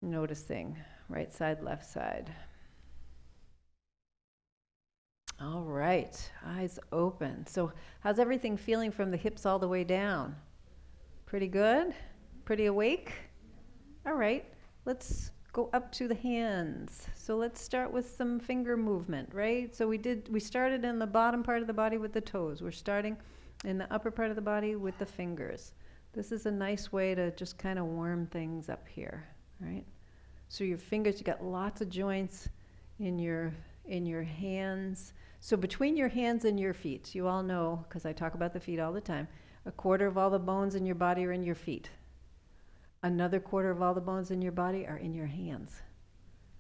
Noticing right side, left side. All right, eyes open. So how's everything feeling from the hips all the way down? Pretty good? Pretty awake? All right, let's go up to the hands. So let's start with some finger movement, right? So we started in the bottom part of the body with the toes. We're starting in the upper part of the body with the fingers. This is a nice way to just kind of warm things up here, right? So your fingers, you got lots of joints in your hands. So between your hands and your feet, you all know, because I talk about the feet all the time, 1/4 of all the bones in your body are in your feet. Another 1/4 of all the bones in your body are in your hands.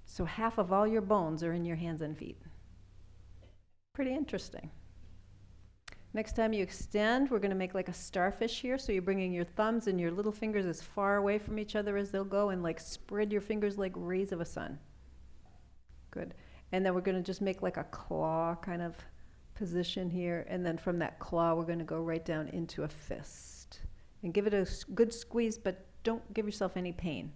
So 1/2 of all your bones are in your hands and feet. Pretty interesting. Next time you extend, we're going to make like a starfish here. So you're bringing your thumbs and your little fingers as far away from each other as they'll go, and like spread your fingers like rays of a sun. Good. And then we're going to just make like a claw kind of position here. And then from that claw, we're going to go right down into a fist. And give it a good squeeze, but don't give yourself any pain.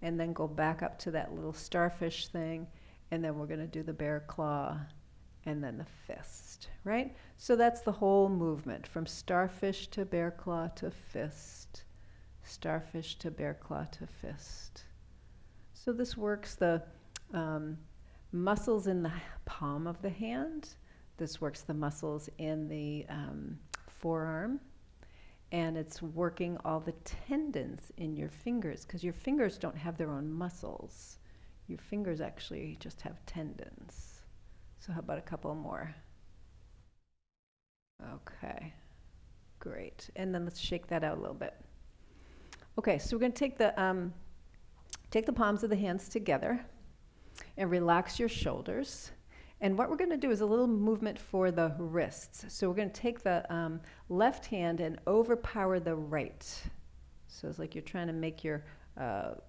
And then go back up to that little starfish thing. And then we're going to do the bear claw and then the fist, right? So that's the whole movement, from starfish to bear claw to fist. Starfish to bear claw to fist. So this works the muscles in the palm of the hand. This works the muscles in the forearm. And it's working all the tendons in your fingers, because your fingers don't have their own muscles. Your fingers actually just have tendons. So how about a couple more? Okay, great. And then let's shake that out a little bit. Okay, so we're going to take the palms of the hands together and relax your shoulders. And what we're going to do is a little movement for the wrists. So we're going to take the left hand and overpower the right. So it's like you're trying to make your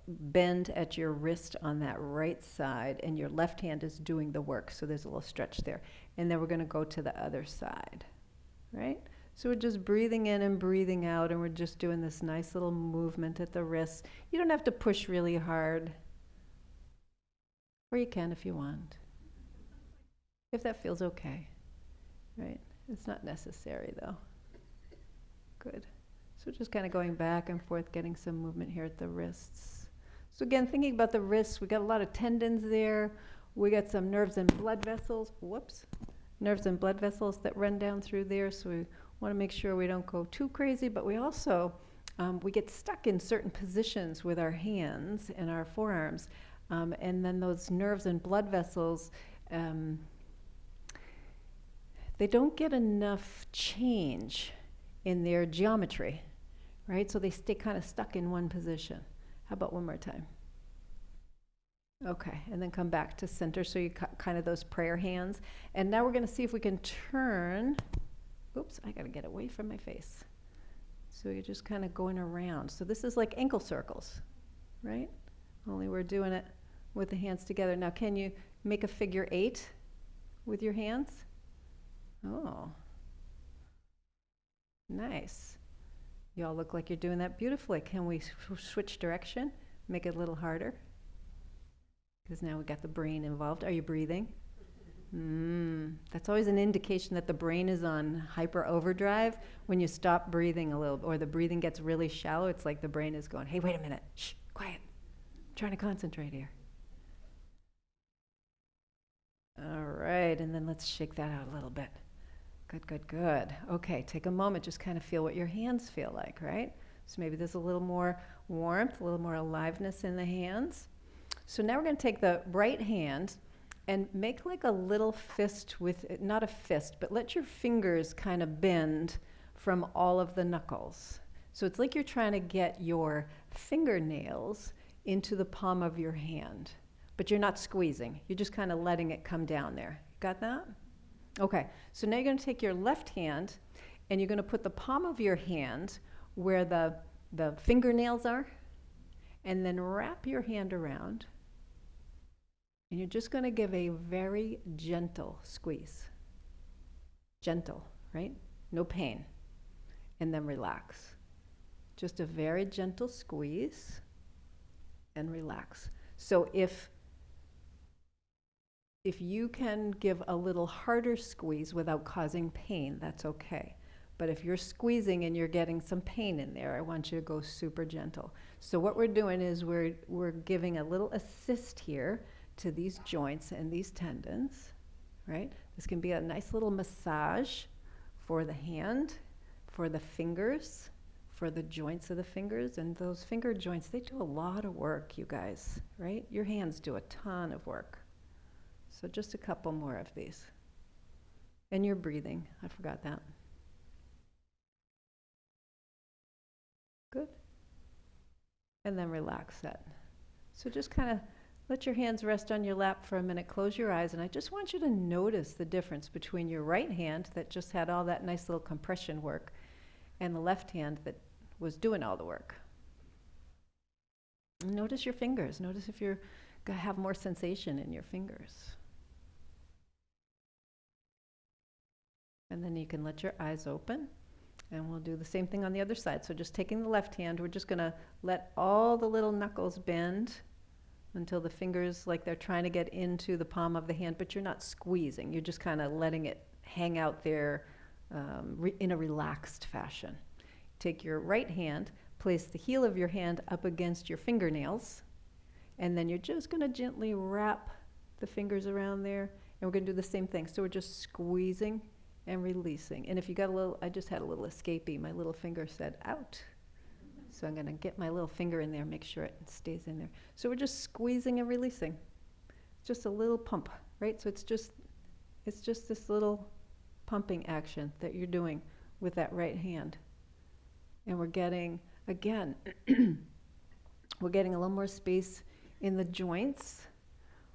bend at your wrist on that right side, and your left hand is doing the work. So there's a little stretch there. And then we're going to go to the other side, right? So we're just breathing in and breathing out, and we're just doing this nice little movement at the wrists. You don't have to push really hard, or you can if you want, if that feels okay, right? It's not necessary though. Good. So just kind of going back and forth, getting some movement here at the wrists. So again, thinking about the wrists, we got a lot of tendons there. We got some nerves and blood vessels. Whoops. Nerves and blood vessels that run down through there. So we want to make sure we don't go too crazy, but we also, we get stuck in certain positions with our hands and our forearms. And then those nerves and blood vessels, they don't get enough change in their geometry, right? So they stay kind of stuck in one position. How about one more time? Okay, and then come back to center, so you kind of those prayer hands. And now we're going to see if we can turn. Oops, I got to get away from my face. So you're just kind of going around. So this is like ankle circles, right? Only we're doing it with the hands together. Now, can you make a figure 8 with your hands? Oh, nice. You all look like you're doing that beautifully. Can we switch direction? Make it a little harder? Because now we've got the brain involved. Are you breathing? That's always an indication that the brain is on hyper overdrive. When you stop breathing a little, or the breathing gets really shallow, it's like the brain is going, hey, wait a minute. Shh, quiet. I'm trying to concentrate here. All right, and then let's shake that out a little bit. Good, good, good. Okay, take a moment, just kind of feel what your hands feel like, right? So maybe there's a little more warmth, a little more aliveness in the hands. So now we're going to take the right hand and make like a little fist with, not a fist, but let your fingers kind of bend from all of the knuckles. So it's like you're trying to get your fingernails into the palm of your hand, but you're not squeezing. You're just kind of letting it come down there. Got that? Okay, so now you're going to take your left hand and you're going to put the palm of your hand where the fingernails are, and then wrap your hand around, and you're just going to give a very gentle squeeze. Gentle, right? No pain. And then relax. Just a very gentle squeeze and relax. So if you can give a little harder squeeze without causing pain, that's okay. But if you're squeezing and you're getting some pain in there, I want you to go super gentle. So what we're doing is we're giving a little assist here to these joints and these tendons, right? This can be a nice little massage for the hand, for the fingers, for the joints of the fingers. And those finger joints, they do a lot of work, you guys, right? Your hands do a ton of work. So just a couple more of these. And you're breathing. I forgot that. Good. And then relax that. So just kind of let your hands rest on your lap for a minute. Close your eyes. And I just want you to notice the difference between your right hand that just had all that nice little compression work and the left hand that was doing all the work. Notice your fingers. Notice if you're have more sensation in your fingers. And then you can let your eyes open, and we'll do the same thing on the other side. So just taking the left hand, we're just going to let all the little knuckles bend until the fingers, like they're trying to get into the palm of the hand, but you're not squeezing. You're just kind of letting it hang out there in a relaxed fashion. Take your right hand, place the heel of your hand up against your fingernails, and then you're just going to gently wrap the fingers around there, and we're going to do the same thing. So we're just squeezing and releasing. And if you got a little, I just had a little escapee. My little finger said, out. So I'm going to get my little finger in there, make sure it stays in there. So we're just squeezing and releasing. Just a little pump, right? So it's just this little pumping action that you're doing with that right hand. And we're getting, again, we're getting a little more space in the joints.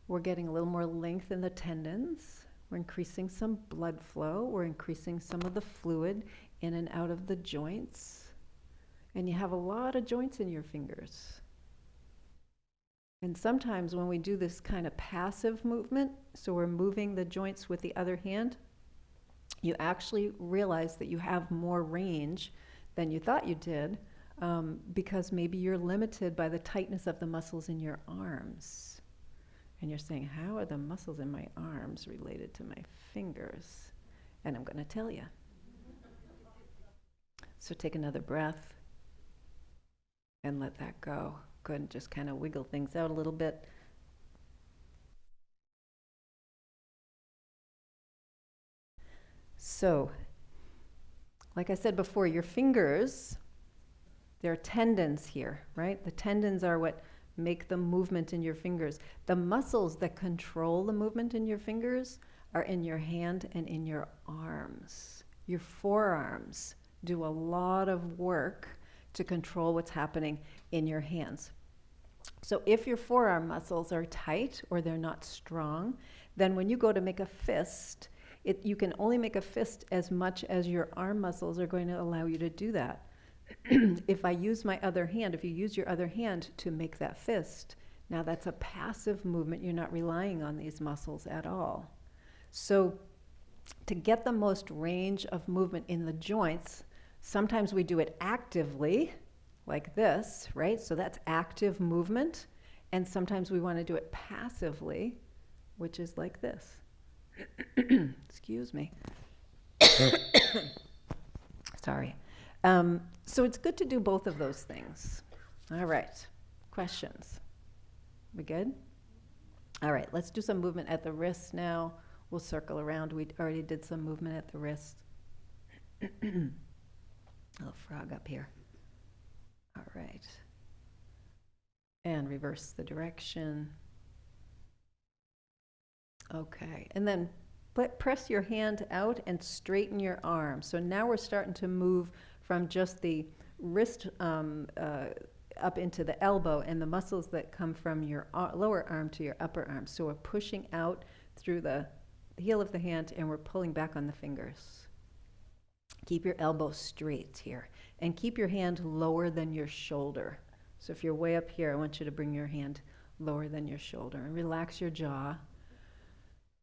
We're getting a little more length in the tendons. We're increasing some blood flow. We're increasing some of the fluid in and out of the joints. And you have a lot of joints in your fingers. And sometimes when we do this kind of passive movement, so we're moving the joints with the other hand, you actually realize that you have more range than you thought you did, because maybe you're limited by the tightness of the muscles in your arms. And you're saying, how are the muscles in my arms related to my fingers? And I'm going to tell you. So take another breath and let that go. Go ahead and just kind of wiggle things out a little bit. So, like I said before, your fingers, there are tendons here, right? The tendons are what make the movement in your fingers. The muscles that control the movement in your fingers are in your hand and in your arms. Your forearms do a lot of work to control what's happening in your hands. So if your forearm muscles are tight or they're not strong, then when you go to make a fist, you can only make a fist as much as your arm muscles are going to allow you to do that. If I use my other hand, if you use your other hand to make that fist, now that's a passive movement. You're not relying on these muscles at all. So to get the most range of movement in the joints, sometimes we do it actively, like this, right? So that's active movement. And sometimes we want to do it passively, which is like this. Excuse me. Sorry. So it's good to do both of those things. All right. Questions? We good? All right. Let's do some movement at the wrist now. We'll circle around. We already did some movement at the wrist. Little frog up here. All right. And reverse the direction. Okay. And then press your hand out and straighten your arm. So now we're starting to move from just the wrist up into the elbow and the muscles that come from your lower arm to your upper arm. So we're pushing out through the heel of the hand and we're pulling back on the fingers. Keep your elbow straight here and keep your hand lower than your shoulder. So if you're way up here, I want you to bring your hand lower than your shoulder and relax your jaw.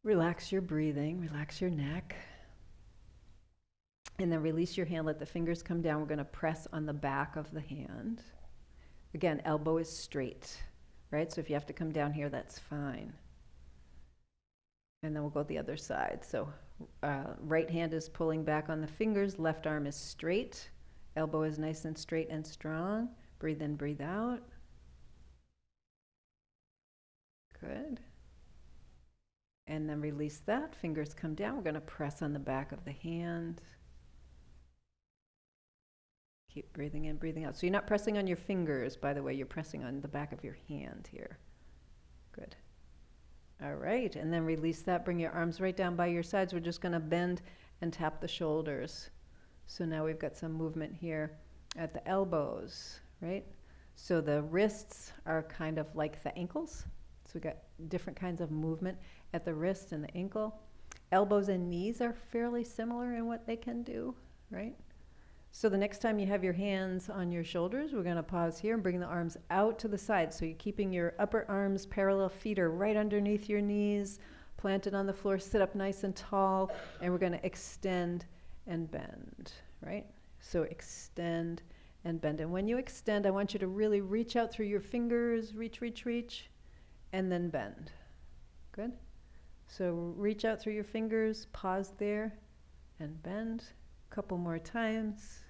Relax your breathing, relax your neck. And then release your hand, let the fingers come down. We're going to press on the back of the hand. Again, elbow is straight, right? So if you have to come down here, that's fine. And then we'll go the other side. So right hand is pulling back on the fingers, left arm is straight, elbow is nice and straight and strong. Breathe in, breathe out. Good. And then release that, fingers come down. We're going to press on the back of the hand. Keep breathing in, breathing out. So you're not pressing on your fingers, by the way, you're pressing on the back of your hand here. Good. All right, and then release that. Bring your arms right down by your sides. We're just going to bend and tap the shoulders. So now we've got some movement here at the elbows, right? So the wrists are kind of like the ankles. So we've got different kinds of movement at the wrist and the ankle. Elbows and knees are fairly similar in what they can do, right? So the next time you have your hands on your shoulders, we're going to pause here and bring the arms out to the side. So you're keeping your upper arms parallel, feet are right underneath your knees, planted on the floor, sit up nice and tall, and we're going to extend and bend, right? So extend and bend. And when you extend, I want you to really reach out through your fingers, reach, reach, reach, and then bend. Good? So reach out through your fingers, pause there, and bend. A couple more times.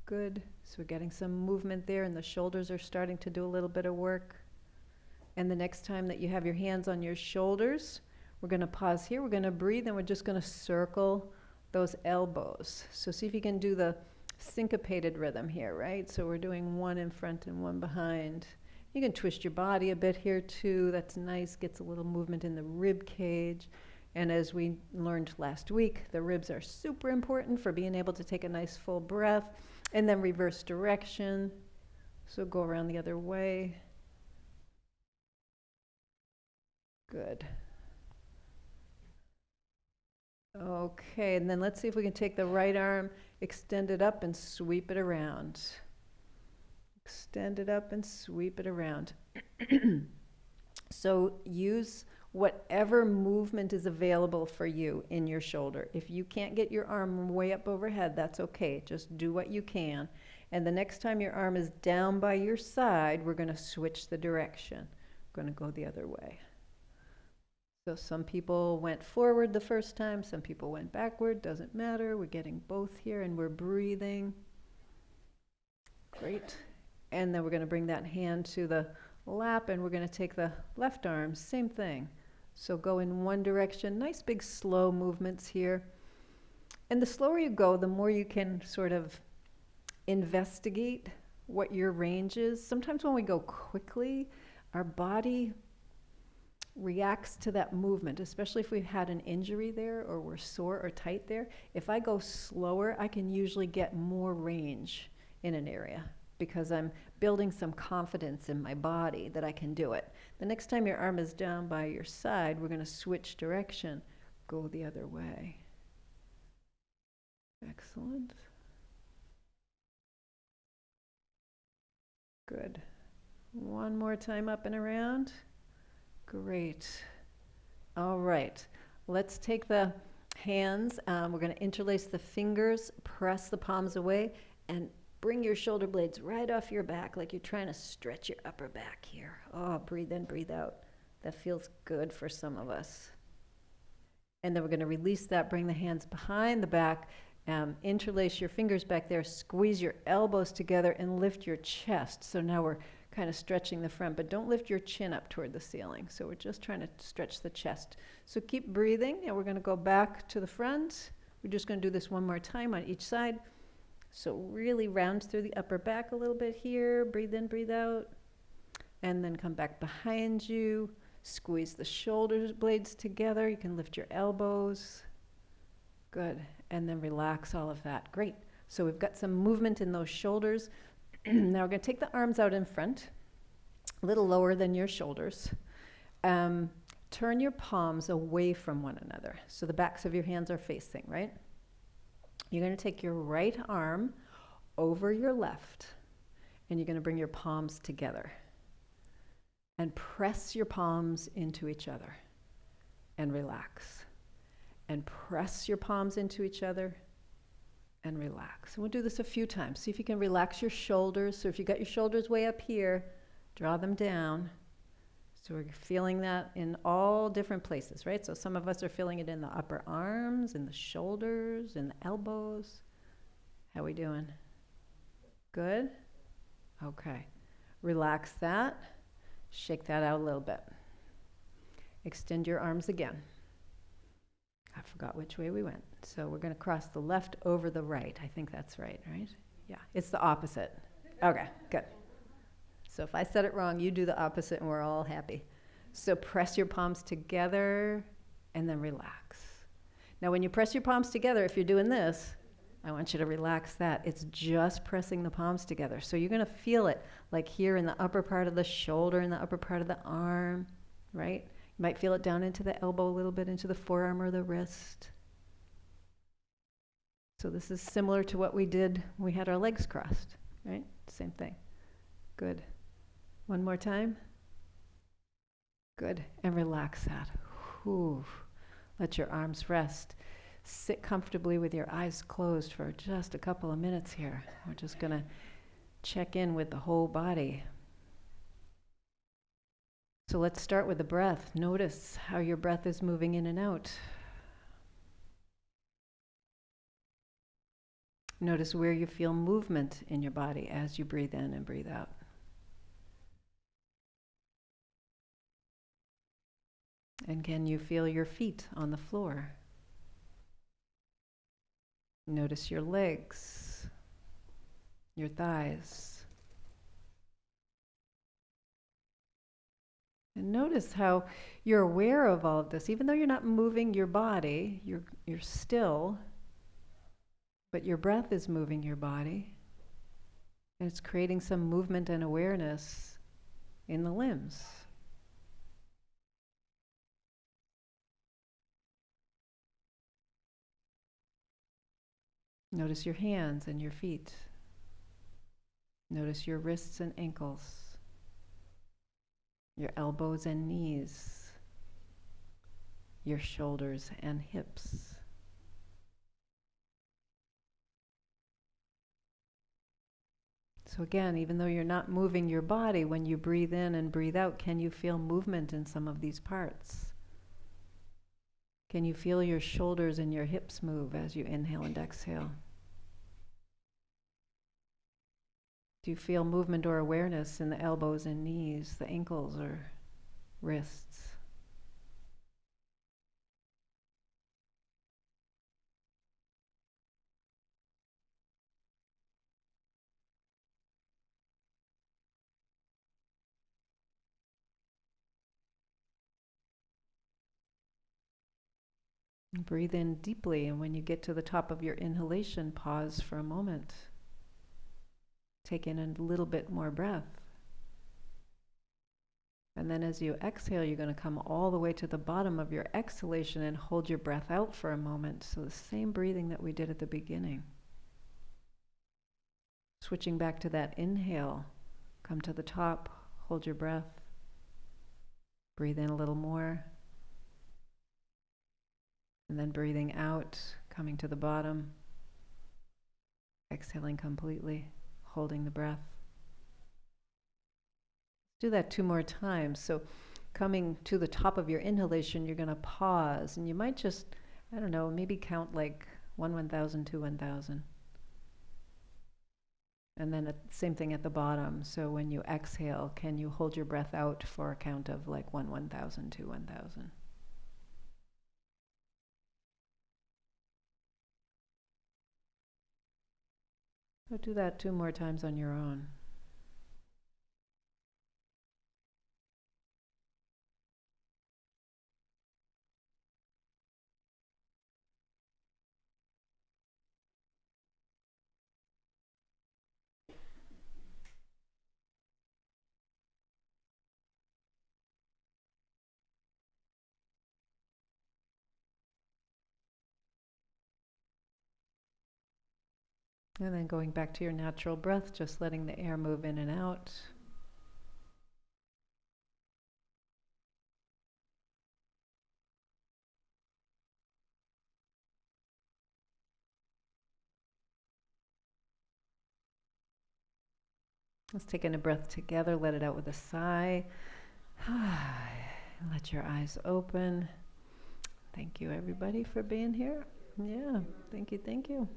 Good. So we're getting some movement there, and the shoulders are starting to do a little bit of work. And the next time that you have your hands on your shoulders, we're going to pause here. We're going to breathe, and we're just going to circle those elbows. So see if you can do the syncopated rhythm here, right? So we're doing one in front and one behind. You can twist your body a bit here too. That's nice. Gets a little movement in the rib cage. And as we learned last week, the ribs are super important for being able to take a nice full breath. And then reverse direction. So go around the other way. Good. Okay, and then let's see if we can take the right arm, extend it up and sweep it around. Extend it up and sweep it around. So use whatever movement is available for you in your shoulder. If you can't get your arm way up overhead, that's okay. Just do what you can. And the next time your arm is down by your side, we're going to switch the direction. We're going to go the other way. So some people went forward the first time, some people went backward, doesn't matter. We're getting both here and we're breathing. Great. And then we're going to bring that hand to the lap and we're going to take the left arm, same thing. So go in one direction, nice big slow movements here. And the slower you go, the more you can sort of investigate what your range is. Sometimes when we go quickly, our body reacts to that movement, especially if we've had an injury there or we're sore or tight there. If I go slower, I can usually get more range in an area because I'm building some confidence in my body that I can do it. The next time your arm is down by your side, we're going to switch direction, go the other way. Excellent. Good. One more time up and around. Great. All right. Let's take the hands. We're going to interlace the fingers, press the palms away, and bring your shoulder blades right off your back like you're trying to stretch your upper back here. Oh, breathe in, breathe out. That feels good for some of us. And then we're going to release that, bring the hands behind the back, interlace your fingers back there, squeeze your elbows together, and lift your chest. So now we're kind of stretching the front, but don't lift your chin up toward the ceiling. So we're just trying to stretch the chest. So keep breathing, and we're going to go back to the front. We're just going to do this one more time on each side. So really round through the upper back a little bit here. Breathe in, breathe out. And then come back behind you. Squeeze the shoulder blades together. You can lift your elbows. Good. And then relax all of that. Great. So we've got some movement in those shoulders. Now we're going to take the arms out in front, a little lower than your shoulders. Turn your palms away from one another. So the backs of your hands are facing, right? You're going to take your right arm over your left, and you're going to bring your palms together. And press your palms into each other. And relax. And press your palms into each other. And relax. And we'll do this a few times. See if you can relax your shoulders. So if you got your shoulders way up here, draw them down. So we're feeling that in all different places, right? So some of us are feeling it in the upper arms, in the shoulders, in the elbows. How are we doing? Good? Okay. Relax that. Shake that out a little bit. Extend your arms again. I forgot which way we went. So we're going to cross the left over the right. I think that's right, right? Yeah, it's the opposite. Okay, good. So if I said it wrong, you do the opposite and we're all happy. So press your palms together and then relax. Now when you press your palms together, if you're doing this, I want you to relax that. It's just pressing the palms together. So you're going to feel it like here in the upper part of the shoulder, in the upper part of the arm, right? You might feel it down into the elbow a little bit, into the forearm or the wrist. So this is similar to what we did when we had our legs crossed, right? Same thing. Good. One more time. Good. And relax that. Whew. Let your arms rest. Sit comfortably with your eyes closed for just a couple of minutes here. We're just going to check in with the whole body. So let's start with the breath. Notice how your breath is moving in and out. Notice where you feel movement in your body as you breathe in and breathe out. And can you feel your feet on the floor? Notice your legs, your thighs. And notice how you're aware of all of this. Even though you're not moving your body, you're still, but your breath is moving your body. And it's creating some movement and awareness in the limbs. Notice your hands and your feet. Notice your wrists and ankles, your elbows and knees, your shoulders and hips. So again, even though you're not moving your body, when you breathe in and breathe out, can you feel movement in some of these parts? Can you feel your shoulders and your hips move as you inhale and exhale? Do you feel movement or awareness in the elbows and knees, the ankles or wrists? Breathe in deeply, and when you get to the top of your inhalation, pause for a moment. Take in a little bit more breath. And then as you exhale, you're going to come all the way to the bottom of your exhalation and hold your breath out for a moment. So the same breathing that we did at the beginning. Switching back to that inhale, come to the top, hold your breath. Breathe in a little more. And then breathing out, coming to the bottom, exhaling completely, holding the breath. Do that 2 more times. So coming to the top of your inhalation, you're going to pause, and you might just, I don't know, maybe count like 1 1,000, 2 1,000. And then same thing at the bottom. So when you exhale, can you hold your breath out for a count of like 1 1,000, 2 1,000? So do that 2 more times on your own. And then going back to your natural breath, just letting the air move in and out. Let's take in a breath together, let it out with a sigh. Let your eyes open. Thank you, everybody, for being here. Yeah, thank you, thank you.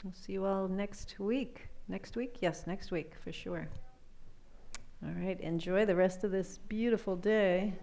We'll see you all next week. Next week? Yes, next week, for sure. All right, enjoy the rest of this beautiful day.